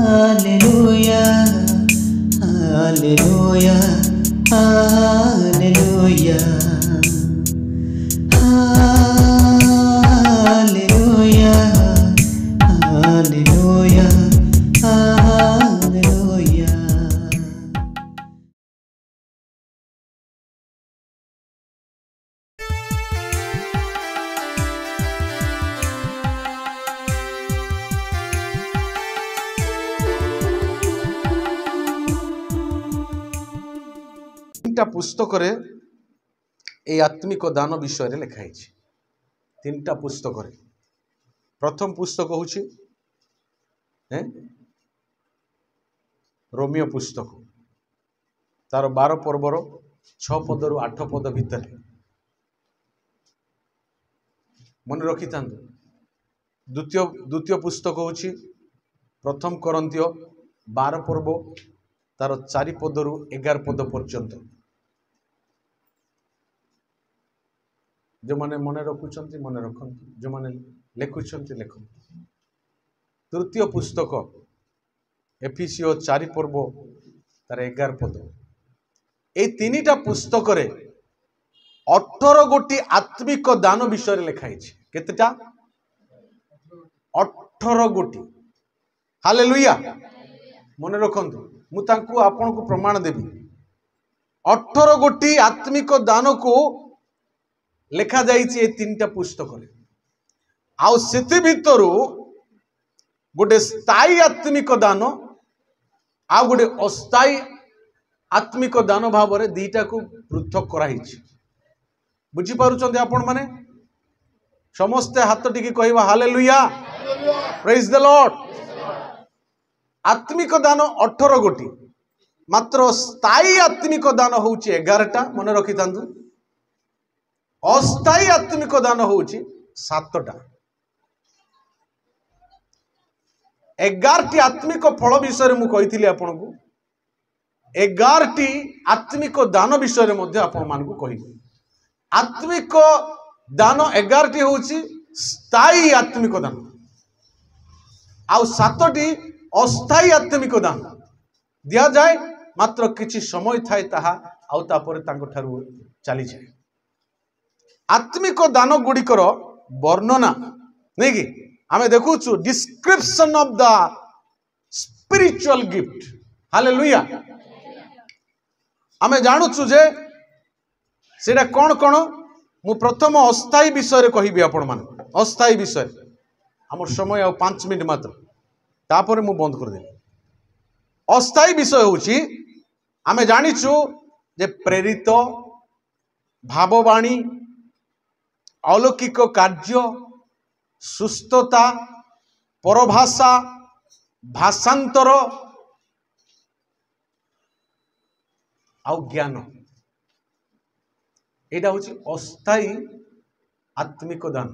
Hallelujah, hallelujah, hallelujah, hallelujah, hallelujah, hallelujah. तीनटा पुस्तकरे এই আত্মিক দান বিষয়ে লেখা হয়েছে। তিনটা পুস্তকরে প্রথম পুস্তক হচ্ছে रोमियो पुस्तक तार 12 पर्वर 6 पदरु 8 पद भितर मन रखी था। द्वितीय पुस्तक हूँ प्रथम कोरिन्थियो 12 पर्व तार 4 पदरु 11 पद पर्यंत। जो माने मन रखुंट मन रखु, जो माने लिखुंट लिखु। तृतीय पुस्तक एफिसियो 4 पर्व तार 11 पद। ये तीनटा पुस्तक रे 18 गोटी आत्मिक दान विषय लिखाई केतेटा 18 गोटी। हालेलुया मन रखंतु मु तांकु आपन को प्रमाण देबी 18 गोटी आत्मिक दान को लिखा जाइए ये तीनटा पुस्तक रे। आउ सेति भितरु गोटे स्थायी आत्मिक दान आ गोटे अस्थायी आत्मिक दान भाव में दीटा को पृथक कराई। बुझी पारुचंदी आपण माने समस्ते हाथ टिकी कहवा हालेलुया प्रेज द लॉर्ड। आत्मिक दान 18 गोटी मात्र स्थायी आत्मिक दान होउची 11टा मन रखि थांतु। अस्थायी आत्मिक दान होउची 7टा। 11टी आत्मिक फल विषय मु कही आपण को 11टी आत्मिक दान विषय मध्य आपण मान को कही। आत्मिक दान 11टी होउची स्थायी आत्मिक दान आउ 7टी अस्थायी आत्मिक दान दिया जाए मात्र किछि समय थाए ताहा आउ तापर तांको ठारू चली जाए। आत्मिक दान गुड़िकर वर्णना नहीं कि आमे देखुछु description of the spiritual gift. Hallelujah आमे जानुछु जे सेटा कोन कोन मु प्रथम अस्थायी विषय रे कहिबी आपण मान। अस्थायी विषय हमर समय आ 5 मिनिट मात्र तापर मु बंद कर देबी। अस्थायी विषय होछि आमे जानिछु जे प्रेरित भाववाणी अलौकिक कार्य सुस्थता परभाषा भाषांतर आउ ज्ञान एटा होछि अस्थायी आत्मिक दान।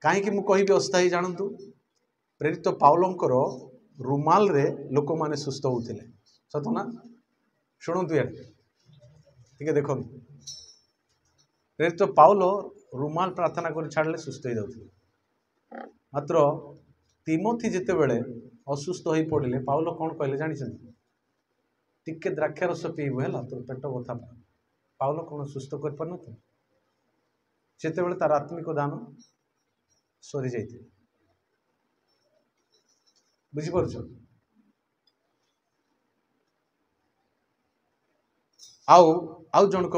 कहीं मु कहि अस्थायी जानतु प्रेरित पाउलंकर रुमाल रे लोक माने सुस्थ होउथिले सत ना शुणु यार ठीक है देखो प्रेरित पाउल रुमाल प्रार्थना कर छाड़ले सुस्थ हो जाउथिले। मात्र तिमोथी जेते बेले असुस्थ हो पड़े पाउल कौन कहले जानी टिके द्राक्षा रस पीबू है तो पेट बथा पाउल कौन सुस्थ कर पार नते तार आत्मिक दान सरी जाइए। बुझीपार आउ जनक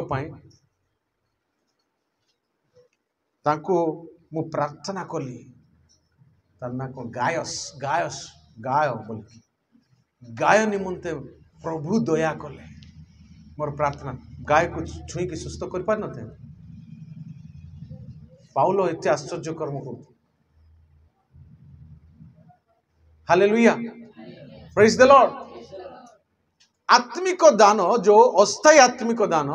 तांको मु प्रार्थना कली तार ना कौन गायस गायस गाय बोल गाय निमंते प्रभु दया कले मोर प्रार्थना गाय को छुई की सुस्थ कर पार नथे। पाउल एते आश्चर्य कर्म कर। Hallelujah praise the Lord. आत्मिक दान जो अस्थायी आत्मिक दान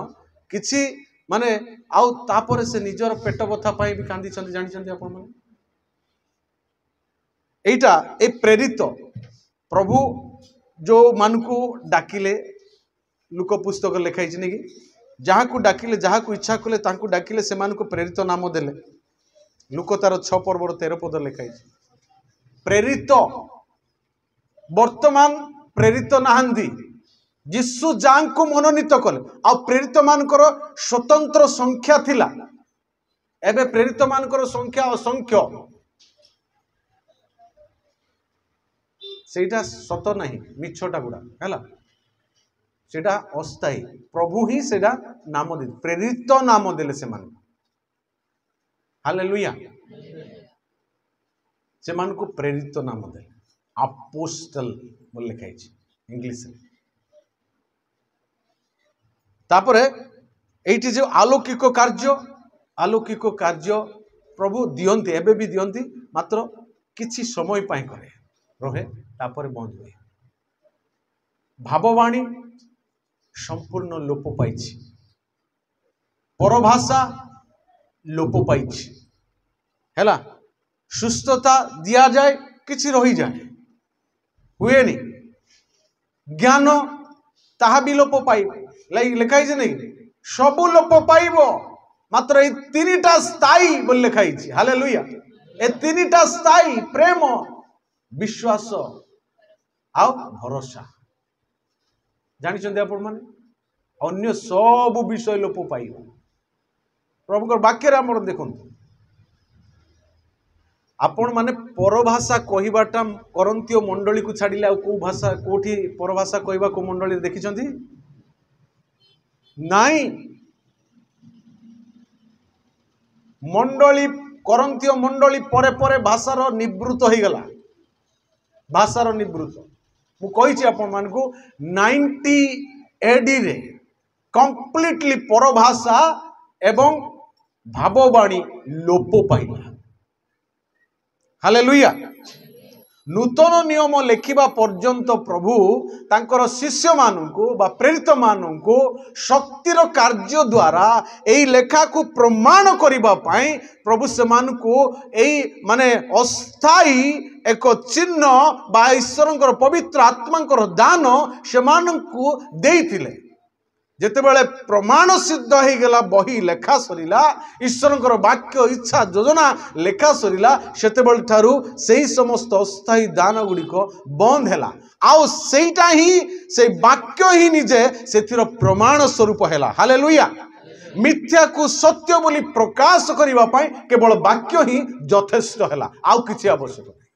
किछि माने आउ तापर से निजर पेट बथा पाई भी कांदी छथि जानि छथि आपण माने एटा ए प्रेरित प्रभु जो मान को डाकिले लुक पुस्तक लिखाई कि जहाँ को डाकिले जहाँ को इच्छा कले तांको डाकिले से मान को प्रेरित नाम देले लुक तार 6 पर्वर 13 पद लिखाई प्रेरित वर्तमान प्रेरित नहांती जीशु जान को मनोनीत कले आ प्रेरित मानकर स्वतंत्र संख्या थिला एबे प्रेरित मानकर संख्या असंख्य सेटा सत नहीं मिछटा गुड़ा है सेटा अस्थायी प्रभु ही सेटा नाम दे प्रेरित नाम देले से मान हालेलुया से मान को प्रेरित नाम देले अपोस्टल बोल लिखाई इंग्लिश रे तापरे एठी जो अलौकिक कार्य प्रभु दियंती एबे भी दियंती मात्र किछि समय पाई करे रहे तापरे बंद हुए भाववाणी संपूर्ण लोप पाइछि परभाषा लोप पाइछि हैला सुस्थता दिया जाए किछि रही जाए हुए नहीं ज्ञान ताहा भी लोप पाइब लिखाई जे नहीं सबु लोप पाइब मात्र ए तीनटा स्थायी बोल लिखाई हालेलुया ए तीनटा स्थायी प्रेम विश्वास आ भरोसा जानी आपण माने अन्य सब विषय लोप पाइब प्रभु वाक्य आम देखु आपण माने परभाषा कहवाटा करंतीय मंडली को छाड़िले आ को भाषा कोठी परभाषा कहवा को मंडली देखिछंती नाई मंडली करंतीय मंडली परे परे भाषार निवृत्त हो गला भाषार निवृत्त मु कहिछि आपण मानकु 90 एडी रे कंप्लीटली परभाषा एवं भाववाणी लोप पाइला हालेलुया नूतन नियम लेखिबा पर्यंत प्रभु तांकर शिष्य मानू बा प्रेरित मानू शक्तिर कार्य द्वारा एई लेखा को प्रमाण करिबा पाई प्रभु से मानू एई माने अस्थायी एक चिन्ह बा ईश्वरंकर पवित्र आत्मांकर दान से मानू देइथिले जेतेबेले प्रमाण सिद्ध हो गला बही लेखा सरीला ईश्वरंकर वाक्य इच्छा योजना लेखा सरीला सेतेबेले ठारू सेही समस्त अस्थायी दान गुड़िक बंद हैला आउ सेटा ही से वाक्य ही निजे सेथिर प्रमाण स्वरूप हैला हालेलुया मिथ्या को सत्य बोली प्रकाश करिबा पई केवल वाक्य ही यथेष्ट हैला आउ किछि आवश्यक नहीं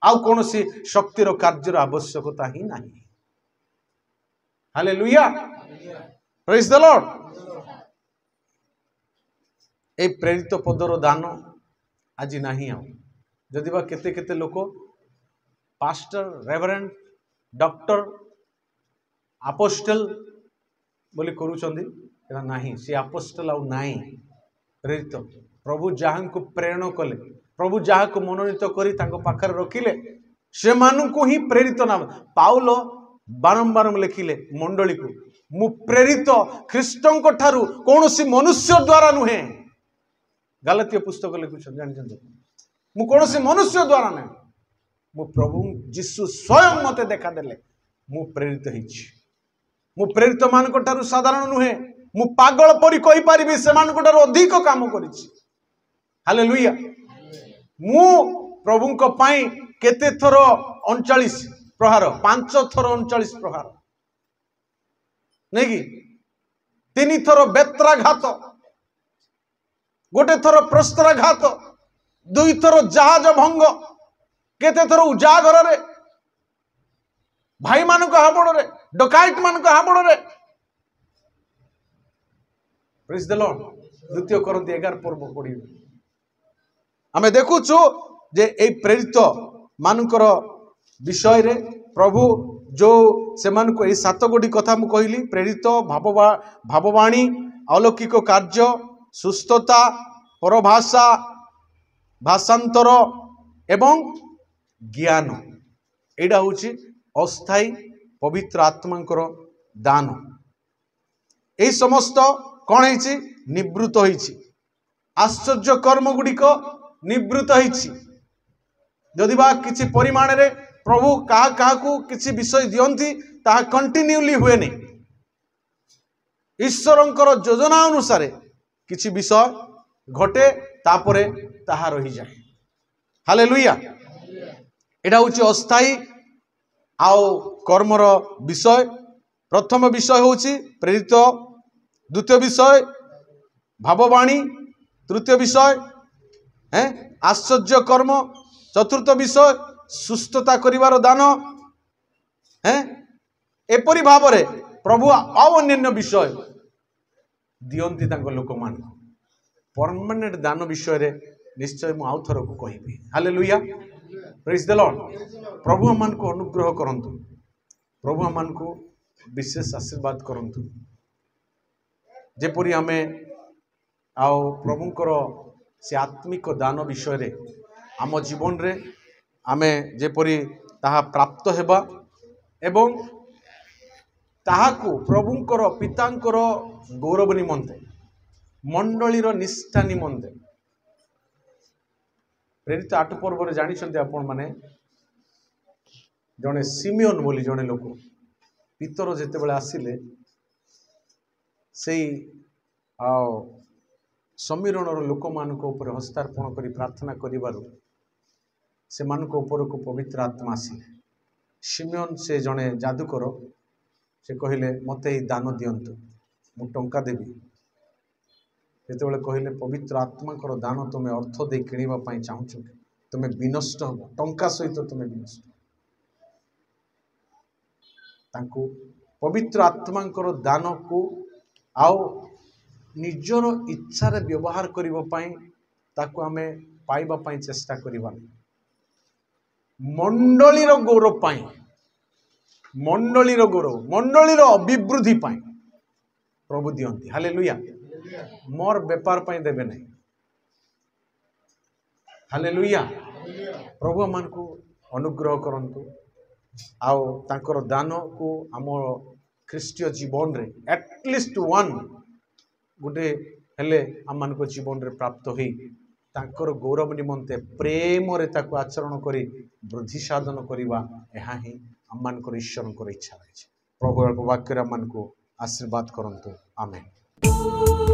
आउ कोनोसी शक्तिर कार्यर आवश्यकता ही नहीं हालेलुया प्रेज द लॉर्ड ए प्रेरित पदर दान आज नहीं आउ जदि बा केते केते लोक पास्टर रेवरेंड डॉक्टर अपोस्टल बोली करूचंदी एला नहीं से अपोस्टल आउ नहीं प्रेरित प्रभु जहां को प्रेरण कले प्रभु जहां को मनोनीत करी तांको पाखर रखिले से मानु को ही प्रेरित नाम पाउलो बारंबार लिखिले मंडली को मु प्रेरित ख्रीष्टों को ठारू कौन सी मनुष्य द्वारा नुहे गलातीय पुस्तक लिखुछन जानि मु कौन सी मनुष्य द्वारा नहीं मु प्रभु जीशु स्वयं मते देखा देले मु प्रेरित हिछि मु प्रेरित मान को ठारू साधारण नुहे मु पागल परी कहि परिबी से मान को ठारू अधिक काम करिछि हालेलुया मु प्रभु को पाई केते थरो 39 प्रहार 5 थर 39 प्रहार नहीं कि 3 थर बेत्राघात गोटे थर प्रस्त्राघात 2 थर जहाज भंग केते थर उजागर रे भाई मान हाबड़ रे डकाइत मान हाबड़ रे प्रेज द लॉर्ड द्वितीय करंती 11 पर्व पढ़ी आमे देखुछु जे ए प्रेरित मानकर विषय रे प्रभु जो से मान को 7 गोटी कथा मु कहली प्रेरित भाववाणी अलौकिक कार्य सुस्थता परभाषा भाषांतर एवं ज्ञान एडा होची अस्थायी पवित्र आत्मांकर दान ए समस्त कौन है निवृत्त होईछि आश्चर्य कर्म गुड़िक निवृत्त होईछि जदि बा किछि परिमाण रे प्रभु कहा कहा को किसी विषय दियंती ता कंटिन्यूली हुए नहीं ईश्वरंकर योजना अनुसार किसी विषय घटे तापरे ताहा रही जाए। हालेलुया। एटा होची अस्थायी आओ कर्मर विषय। प्रथम विषय होची प्रेरित, द्वितीय विषय भाववाणी, तृतीय विषय आश्चर्य कर्म, चतुर्थ विषय सुस्थता करिवार दान। एपरी भाव रे प्रभु आउ अन्य विषय दियंती तांको लोक मान। परमानेंट दान विषय रे निश्चय मु आउ थर को कहिबी। Hallelujah, praise the lord. प्रभु अमान को अनुग्रह करंतु, प्रभु अमान को विशेष आशीर्वाद करंतु। जेपरी हमें आओ प्रभुंकर से आत्मिक दान विषय रे आम जीवन रे आमे जेपरी ताहा प्राप्त हेबा एवं ताहाकु प्रभुंकर पितांकर गौरव निमंते, मंडलीर निष्ठा निमंते। प्रेरित 8 पर्व रे जानि छथि आपण माने जने सिमियोन बोली जने लोक पितर जेते बेले आसिले सेई समीरणर लोक मानक ऊपर हस्तार्पण करी प्रार्थना करिबारु से मानक ऊपर को पवित्र आत्मा आसिले। सिमियोन से जने जादूकर से कहले मते ही दान दियंतु मु टंका देबी। जेतेबेले कहले पवित्र आत्मा कर दान तुम अर्थ दे किणीबा पई चाहूछ कि तुम विनष्ट हो, टंका सहित तुम विनष्ट। तांको पवित्र आत्मा कर दान को आओ निजर इच्छा रे व्यवहार करिबा पई ताको हमें पाइबा पई चेष्टा करिबा। मंडलीर गौरव पई, मंडलीर गौरव, मंडलीर अभिवृद्धि पई प्रभु दियंती। हालेलुया। मोर व्यापार पई देबे नहीं। हालेलुया। प्रभु मान को अनुग्रह करंतु आओ तांकर दान को आम ख्रीष्टीय जीवन रे एटलिस्ट वन गुटे हेले आम मान को जीवन रे प्राप्त होई तांकर गौरव निमंते प्रेम रे ताको आचरण करी वृद्धि साधन करिबा एहा ही आम मान को ईश्वर को इच्छा रही। प्रभु वाक्य रे आम मान को आशीर्वाद करंतु। आमेन।